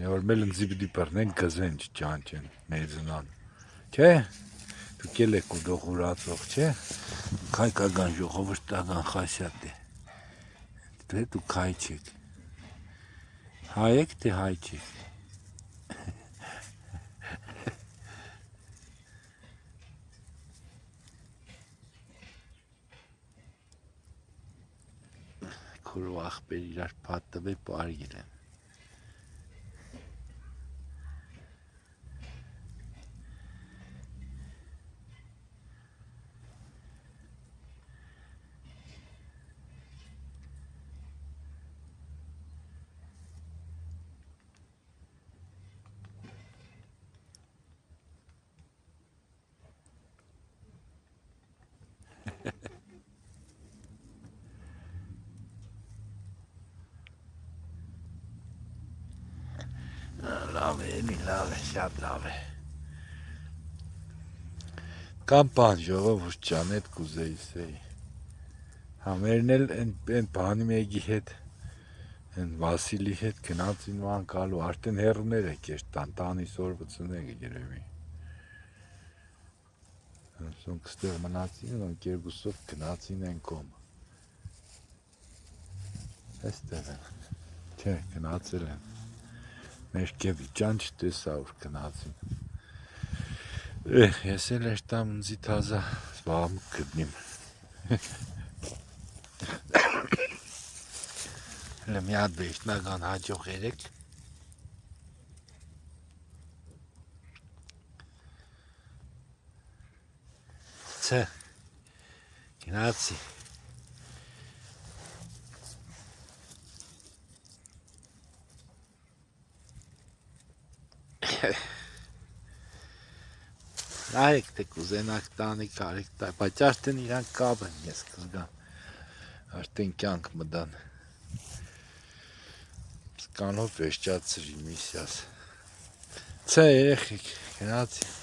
որ մել ընձի պիտի բռնեն գզեն չճանչեն մեզնան չէ դուք էլ եք ուդոխուրացող չէ քայքական ժողովրդական խասյատ է դե դուք հայ չեք հայ եք թե հայ չեք քուրու ախպեր իրար պատտվե պարգել են լավ է, էլի լավ է, շատ լավ է կամ բան ժողովուրդ ջան, էդ կուզեիս էի համերն էլ են բանի մեկի հետ են Վասիլի հետ գնացին ման կալու արդեն հեռուներ եք ես տանի սորվծնեք երևի Սոնք ստեղ մնացին, ոնք երկուսով գնացին են կոմ Այստեղ են, չէ, գնացել են Մեր կևի ճան չտեսա որ գնացին Ես էլ էրտամ ընձի թազա զվաղմուկ գտնիմ Հլը մի հատ բեշտնական հաջող երեք Չէ, գնացի Նայեք թե կուզենակ տանի կարիք տա, բայց արդեն իրանք կապ են ես կզգամ, արդեն կյանք մդան, սկանով վեշճացրի միսյաս, ցե երեխեք, գնացի